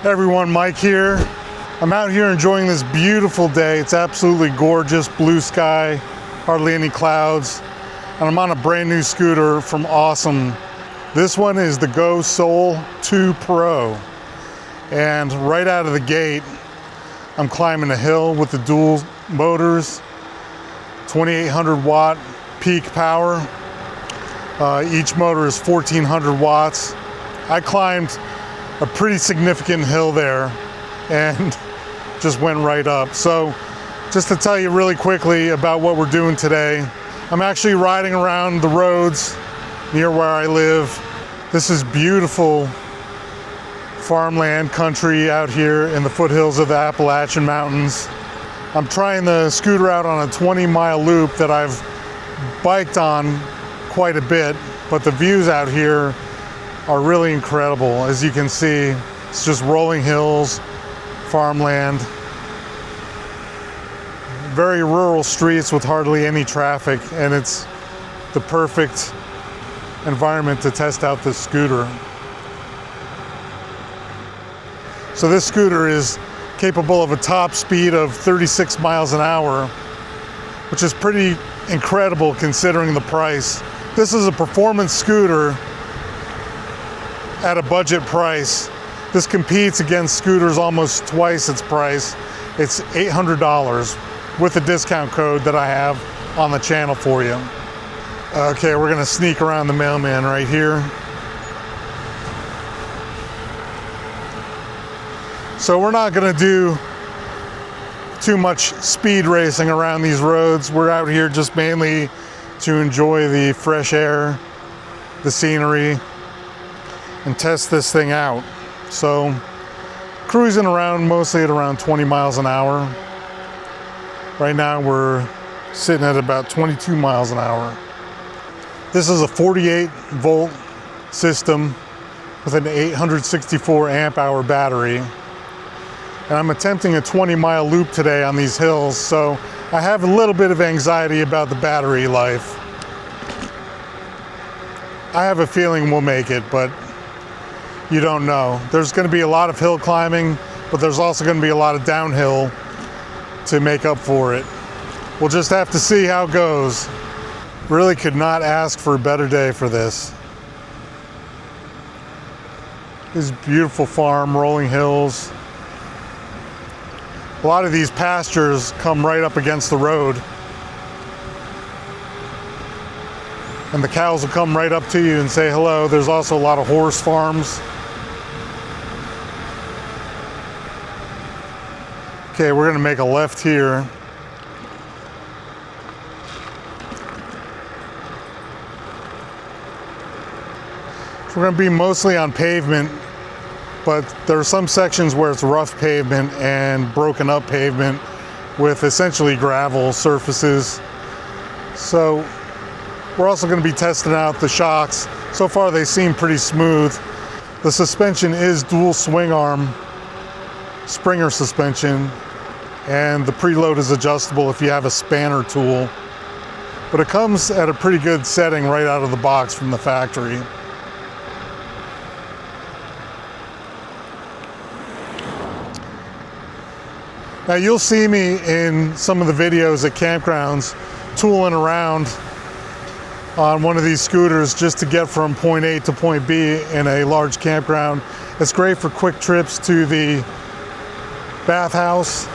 Hey everyone, Mike here. I'm out here enjoying this beautiful day. It's absolutely gorgeous, blue sky, hardly any clouds. And I'm on a brand new scooter from Ausom. This one is the Gosoul2 Pro. And right out of the gate, I'm climbing a hill with the dual motors, 2800 watt peak power. Each motor is 1400 watts. I climbed a pretty significant hill there and just went right up. So just to tell you really quickly about what we're doing today, I'm actually riding around the roads near where I live. This is beautiful farmland country out here in the foothills of the Appalachian Mountains. I'm trying the scooter out on a 20-mile loop that I've biked on quite a bit, but the views out here are really incredible. As you can see, it's just rolling hills, farmland, very rural streets with hardly any traffic, and it's the perfect environment to test out this scooter. So this scooter is capable of a top speed of 36 miles an hour, which is pretty incredible considering the price. This is a performance scooter at a budget price. This competes against scooters almost twice its price. It's $800 with the discount code that I have on the channel for you. Okay, we're gonna sneak around the mailman right here. So we're not gonna do too much speed racing around these roads. We're out here just mainly to enjoy the fresh air, the scenery, and test this thing out. So cruising around mostly at around 20 miles an hour. Right now we're sitting at about 22 miles an hour. This is a 48 volt system with an 864 amp hour battery. And I'm attempting a 20-mile loop today on these hills, so I have a little bit of anxiety about the battery life. I have a feeling we'll make it, but you don't know. There's going to be a lot of hill climbing, but there's also going to be a lot of downhill to make up for it. We'll just have to see how it goes. Really could not ask for a better day for this. This beautiful farm, rolling hills. A lot of these pastures come right up against the road. And the cows will come right up to you and say hello. There's also a lot of horse farms. Okay, we're gonna make a left here. So we're gonna be mostly on pavement, but there are some sections where it's rough pavement and broken up pavement with essentially gravel surfaces. So we're also going to be testing out the shocks. So far they seem pretty smooth. The suspension is dual swing arm Springer suspension, and the preload is adjustable if you have a spanner tool. But it comes at a pretty good setting right out of the box from the factory. Now you'll see me in some of the videos at campgrounds tooling around on one of these scooters just to get from point A to point B in a large campground. It's great for quick trips to the bathhouse.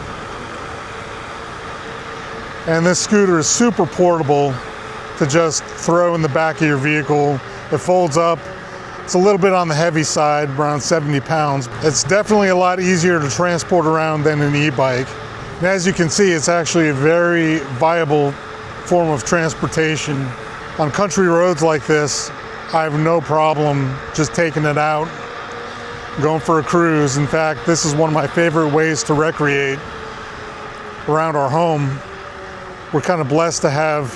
And this scooter is super portable to just throw in the back of your vehicle. It folds up. It's a little bit on the heavy side, around 70 pounds. It's definitely a lot easier to transport around than an e-bike. And as you can see, it's actually a very viable form of transportation. On country roads like this, I have no problem just taking it out, going for a cruise. In fact, this is one of my favorite ways to recreate around our home. We're kind of blessed to have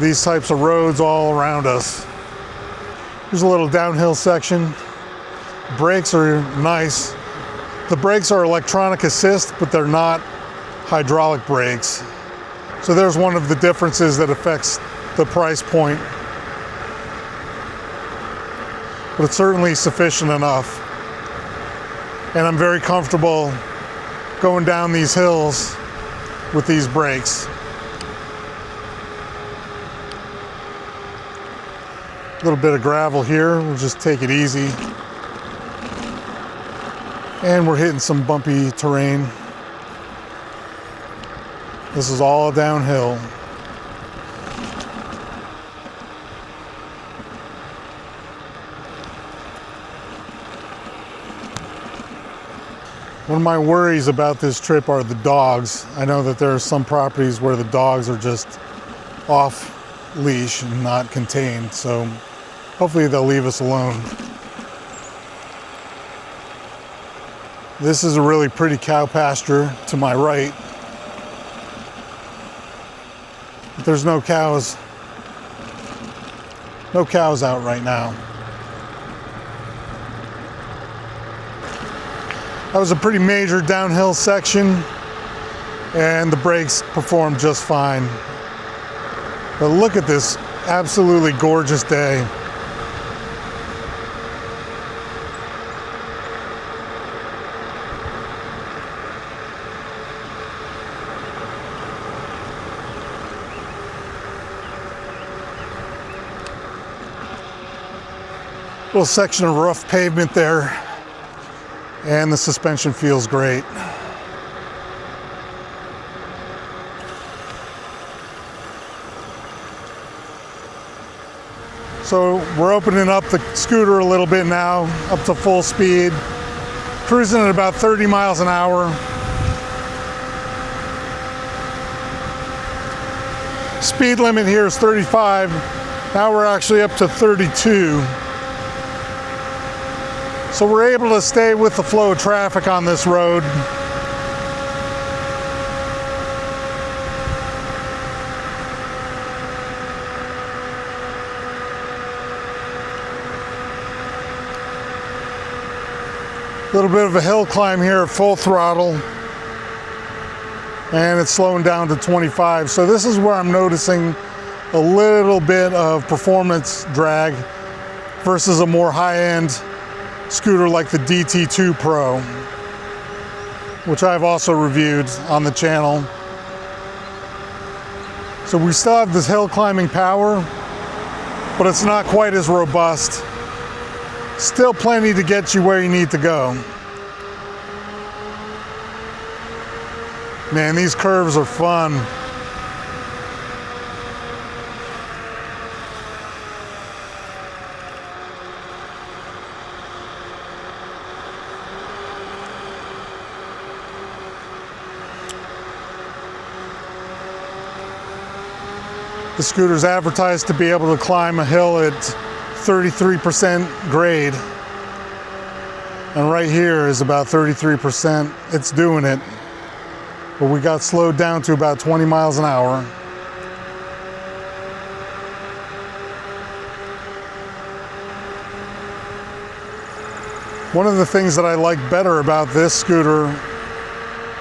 these types of roads all around us. Here's a little downhill section. Brakes are nice. The brakes are electronic assist, but they're not hydraulic brakes. So there's one of the differences that affects the price point. But it's certainly sufficient enough. and I'm very comfortable going down these hills with these brakes. A little bit of gravel here, we'll just take it easy. And we're hitting some bumpy terrain. This is all downhill. One of my worries about this trip are the dogs. I know that there are some properties where the dogs are just off leash and not contained, so hopefully they'll leave us alone. This is a really pretty cow pasture to my right. But there's no cows out right now. That was a pretty major downhill section, and the brakes performed just fine. But look at this absolutely gorgeous day. Little section of rough pavement there, and the suspension feels great. So we're opening up the scooter a little bit now, up to full speed, cruising at about 30 miles an hour. Speed limit here is 35. Now we're actually up to 32. So we're able to stay with the flow of traffic on this road. A little bit of a hill climb here at full throttle, and it's slowing down to 25. So this is where I'm noticing a little bit of performance drag versus a more high-end scooter like the DT2 Pro, which I've also reviewed on the channel. So we still have this hill climbing power, but it's not quite as robust. Still plenty to get you where you need to go. Man, these curves are fun. The scooter's advertised to be able to climb a hill at 33% grade. And right here is about 33%. It's doing it. But we got slowed down to about 20 miles an hour. One of the things that I like better about this scooter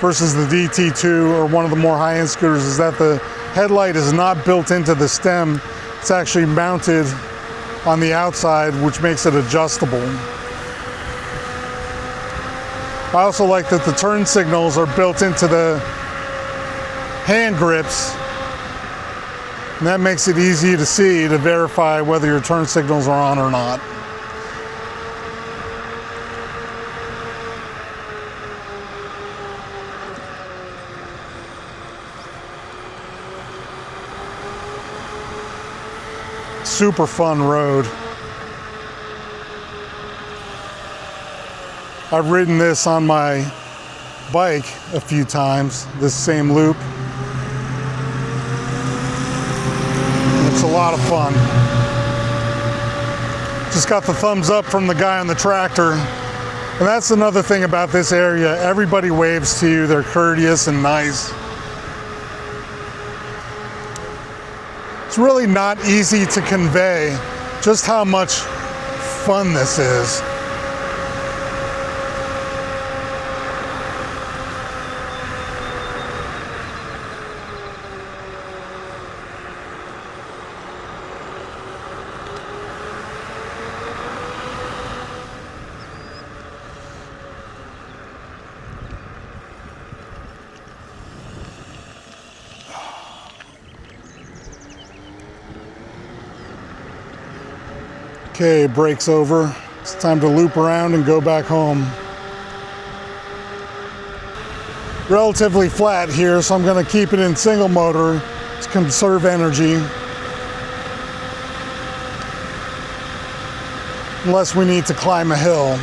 versus the DT2 or one of the more high-end scooters is that the headlight is not built into the stem. It's actually mounted on the outside, which makes it adjustable. I also like that the turn signals are built into the hand grips, and that makes it easy to see to verify whether your turn signals are on or not. Super fun road. I've ridden this on my bike a few times, this same loop. It's a lot of fun. Just got the thumbs up from the guy on the tractor. And that's another thing about this area. Everybody waves to you. They're courteous and nice. It's really not easy to convey just how much fun this is. Okay, brake's over. It's time to loop around and go back home. Relatively flat here, so I'm going to keep it in single motor to conserve energy. Unless we need to climb a hill.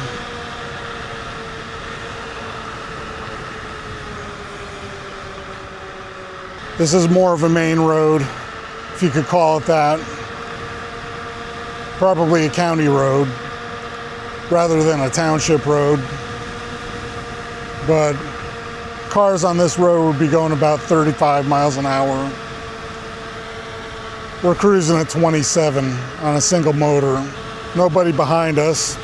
This is more of a main road, if you could call it that. Probably a county road rather than a township road. But cars on this road would be going about 35 miles an hour. We're cruising at 27 on a single motor. Nobody behind us.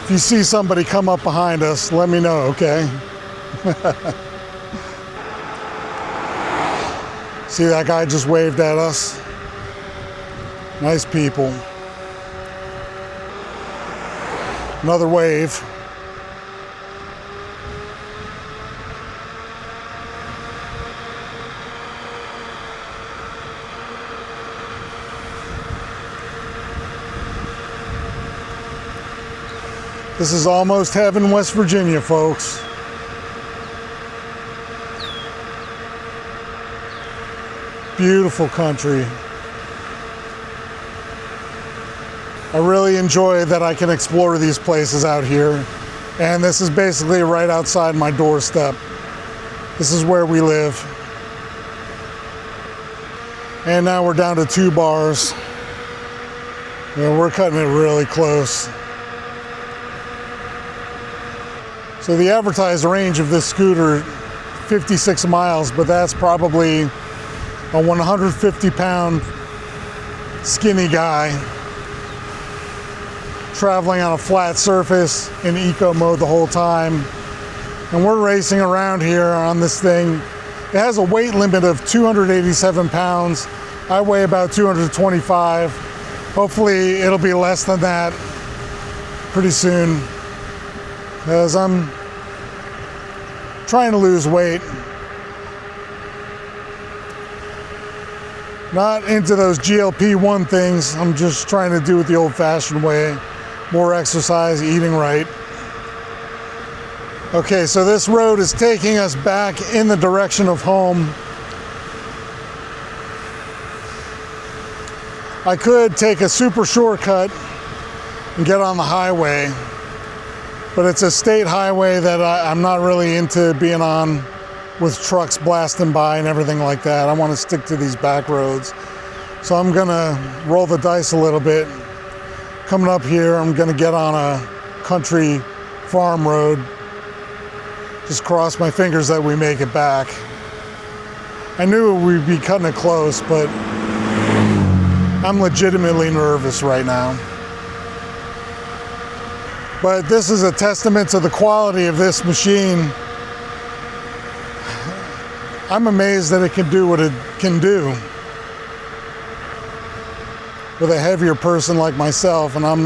If you see somebody come up behind us, let me know, okay? See that guy just waved at us? Nice people. Another wave. This is almost heaven, West Virginia, folks. Beautiful country. I really enjoy that I can explore these places out here. And this is basically right outside my doorstep. This is where we live. And now we're down to 2 bars. You know, we're cutting it really close. So the advertised range of this scooter, 56 miles, but that's probably a 150-pound skinny guy traveling on a flat surface in eco mode the whole time. And we're racing around here on this thing. It has a weight limit of 287 pounds. I weigh about 225. Hopefully it'll be less than that pretty soon, because I'm trying to lose weight. Not into those GLP-1 things. I'm just trying to do it the old-fashioned way. More exercise, eating right. Okay, so this road is taking us back in the direction of home. I could take a super shortcut and get on the highway, but it's a state highway that I'm not really into being on with trucks blasting by and everything like that. I want to stick to these back roads. So I'm gonna roll the dice a little bit. Coming up here, I'm gonna get on a country farm road. Just cross my fingers that we make it back. I knew we'd be cutting it close, but I'm legitimately nervous right now. But this is a testament to the quality of this machine. I'm amazed that it can do what it can do with a heavier person like myself, and I'm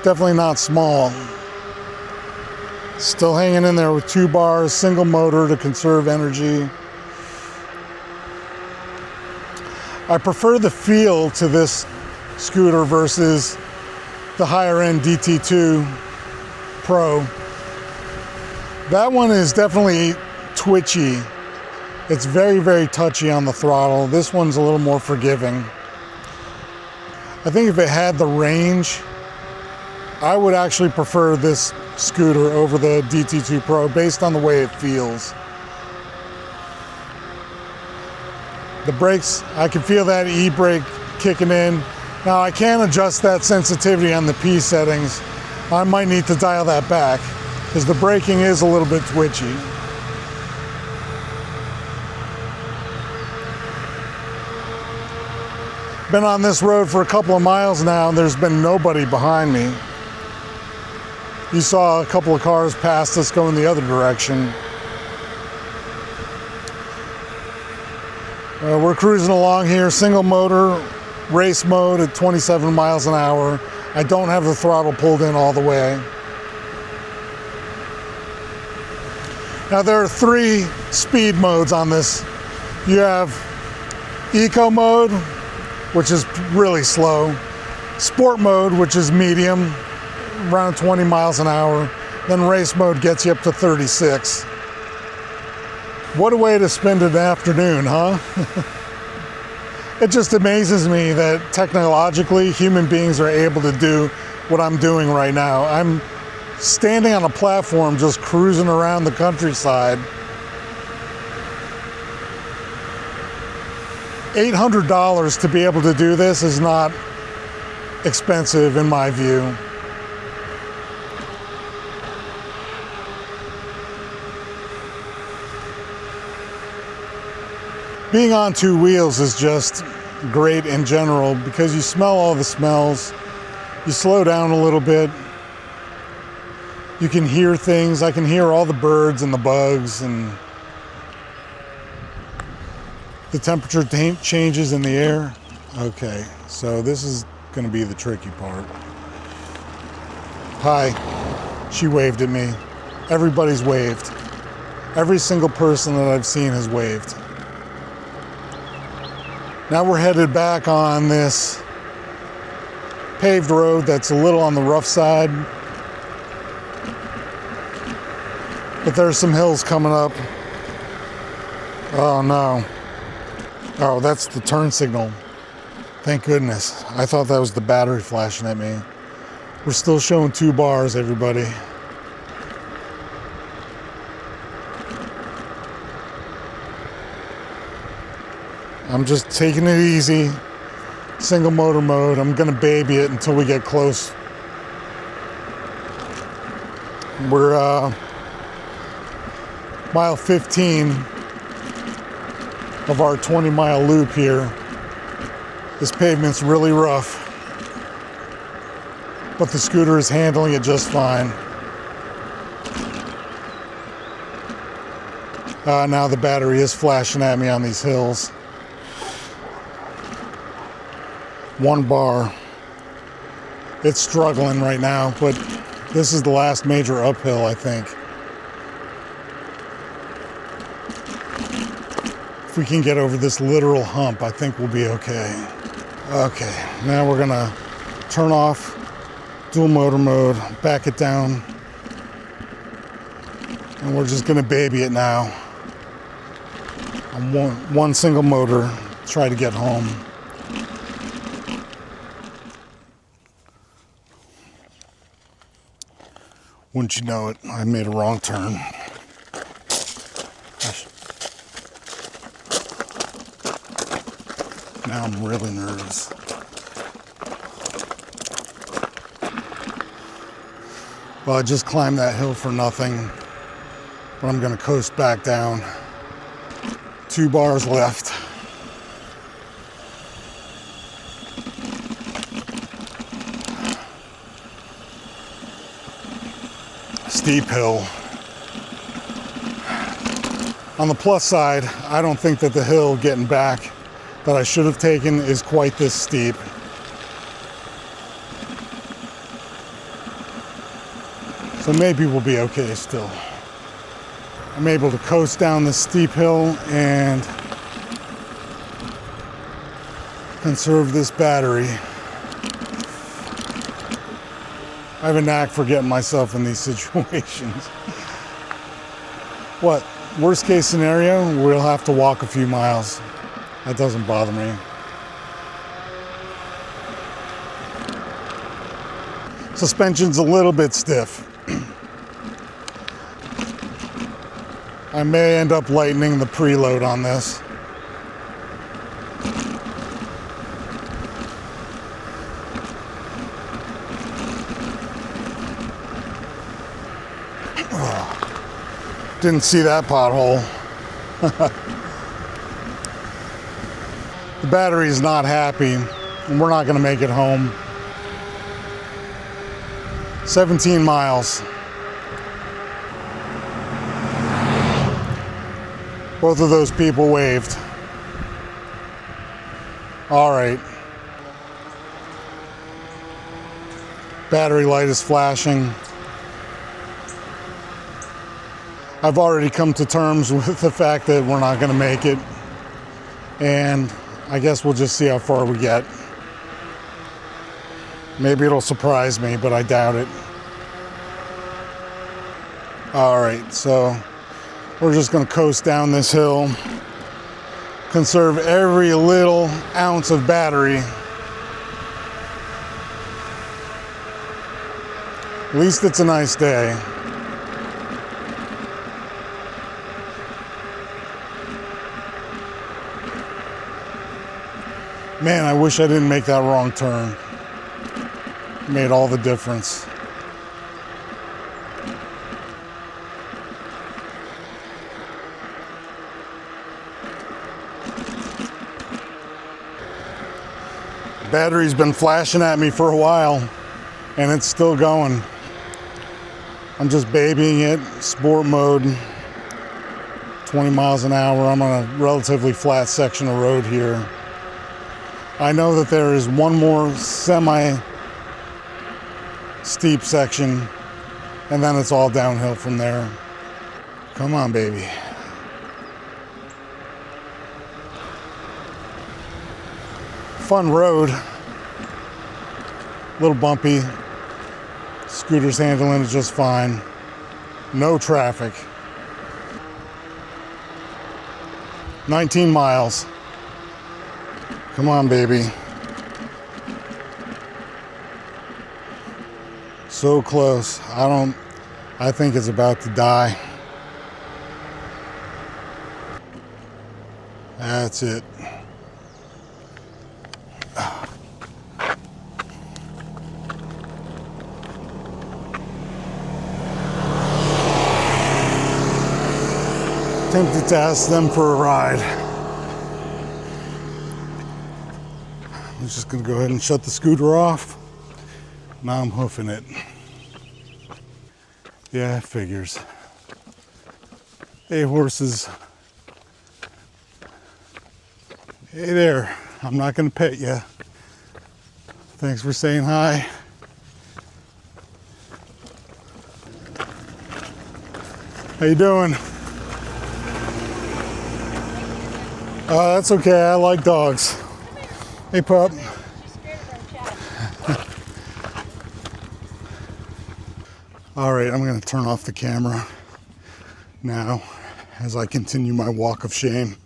definitely not small. Still hanging in there with 2 bars, single motor to conserve energy. I prefer the feel to this scooter versus the higher end DT2 Pro. That one is definitely twitchy. It's very, very touchy on the throttle. This one's a little more forgiving. I think if it had the range, I would actually prefer this scooter over the DT2 Pro based on the way it feels. The brakes, I can feel that e-brake kicking in. Now I can adjust that sensitivity on the P settings. I might need to dial that back because the braking is a little bit twitchy. Been on this road for a couple of miles now and there's been nobody behind me. You saw a couple of cars past us going the other direction. We're cruising along here, single motor, race mode at 27 miles an hour. I don't have the throttle pulled in all the way. Now there are 3 speed modes on this. You have eco mode, which is really slow. Sport mode, which is medium, around 20 miles an hour. Then race mode gets you up to 36. What a way to spend an afternoon, huh? It just amazes me that technologically human beings are able to do what I'm doing right now. I'm standing on a platform just cruising around the countryside. $800 to be able to do this is not expensive in my view. Being on two wheels is just great in general because you smell all the smells, you slow down a little bit, you can hear things. I can hear all the birds and the bugs, and the temperature changes in the air. Okay, so this is going to be the tricky part. Hi, she waved at me. Everybody's waved. Every single person that I've seen has waved. Now we're headed back on this paved road that's a little on the rough side. But there's some hills coming up. Oh no. Oh, that's the turn signal. Thank goodness. I thought that was the battery flashing at me. We're still showing 2 bars, everybody. I'm just taking it easy. Single motor mode. I'm gonna baby it until we get close. We're mile 15 of our 20-mile loop here. This pavement's really rough, but the scooter is handling it just fine. Now the battery is flashing at me on these hills. 1 bar. It's struggling right now, but this is the last major uphill, I think. If we can get over this literal hump, I think we'll be okay. Okay, now we're gonna turn off dual motor mode, back it down, and we're just gonna baby it now. On one single motor, try to get home. Wouldn't you know it, I made a wrong turn. Now I'm really nervous. Well, I just climbed that hill for nothing, but I'm gonna coast back down. 2 bars left. Steep hill. On the plus side, I don't think that the hill getting back that I should have taken is quite this steep. So maybe we'll be okay still. I'm able to coast down this steep hill and conserve this battery. I have a knack for getting myself in these situations. What? Worst case scenario, we'll have to walk a few miles. That doesn't bother me. Suspension's a little bit stiff. I may end up lightening the preload on this. Didn't see that pothole. The battery's not happy, and we're not gonna make it home. 17 miles. Both of those people waved. All right. Battery light is flashing. I've already come to terms with the fact that we're not going to make it, and I guess we'll just see how far we get. Maybe it'll surprise me, but I doubt it. All right, so we're just gonna coast down this hill, conserve every little ounce of battery. At least it's a nice day. Man, I wish I didn't make that wrong turn. It made all the difference. Battery's been flashing at me for a while, and it's still going. I'm just babying it, sport mode, 20 miles an hour. I'm on a relatively flat section of road here. I know that there is one more semi-steep section, and then it's all downhill from there. Come on, baby. Fun road. A little bumpy. Scooter's handling it just fine. No traffic. 19 miles. Come on, baby. So close. I think it's about to die. That's it. Tempted to ask them for a ride. I'm just gonna go ahead and shut the scooter off. Now I'm hoofing it. Yeah, it figures. Hey, horses. Hey there. I'm not gonna pet you. Thanks for saying hi. How you doing? That's okay. I like dogs. Hey, pup. All right, I'm going to turn off the camera now as I continue my walk of shame.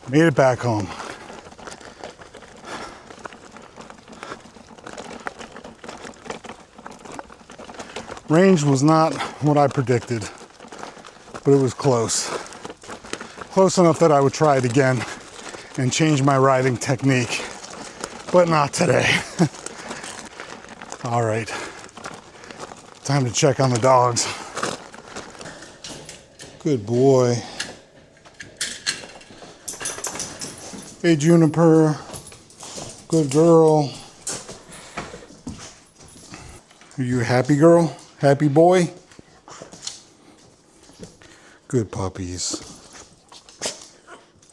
Made it back home. Range was not what I predicted, but it was close. Close enough that I would try it again and change my riding technique, but not today. All right, time to check on the dogs. Good boy. Hey, Juniper. Good girl. Are you a happy girl? Happy boy? Good puppies.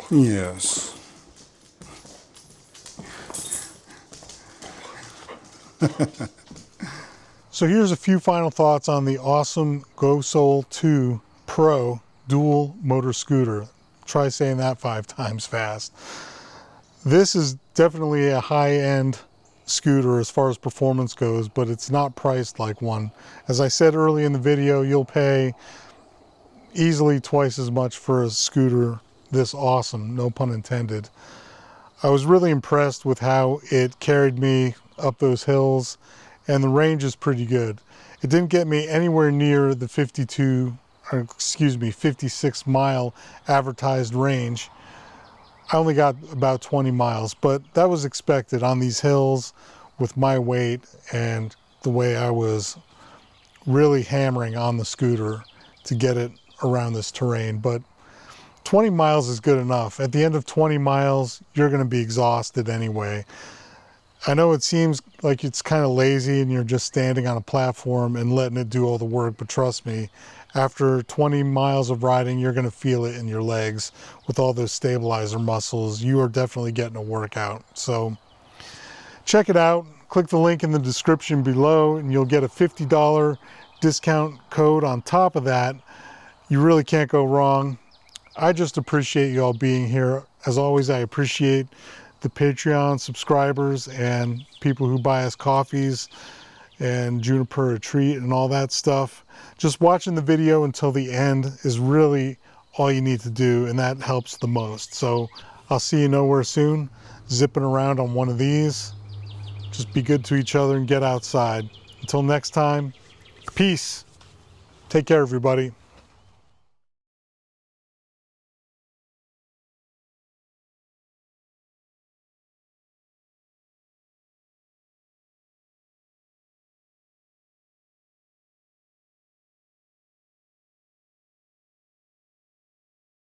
Yes. So here's a few final thoughts on the Ausom Gosoul2 Pro dual motor scooter. Try saying that 5 times fast. This is definitely a high-end scooter as far as performance goes, but it's not priced like one. As I said early in the video, you'll pay easily twice as much for a scooter this awesome, no pun intended. I was really impressed with how it carried me up those hills, and the range is pretty good. It didn't get me anywhere near the 56 mile advertised range. I only got about 20 miles, but that was expected on these hills with my weight and the way I was really hammering on the scooter to get it around this terrain. But 20 miles is good enough. At the end of 20 miles, you're going to be exhausted anyway. I know it seems like it's kind of lazy and you're just standing on a platform and letting it do all the work, but trust me, After 20 miles of riding, you're gonna feel it in your legs with all those stabilizer muscles. You are definitely getting a workout. So check it out. Click the link in the description below and you'll get a $50 discount code on top of that. You really can't go wrong. I just appreciate you all being here. As always, I appreciate the Patreon subscribers and people who buy us coffees and Juniper a treat and all that stuff. Just watching the video until the end is really all you need to do, and that helps the most. So I'll see you nowhere soon, zipping around on one of these. Just be good to each other and get outside. Until next time, peace. Take care, everybody.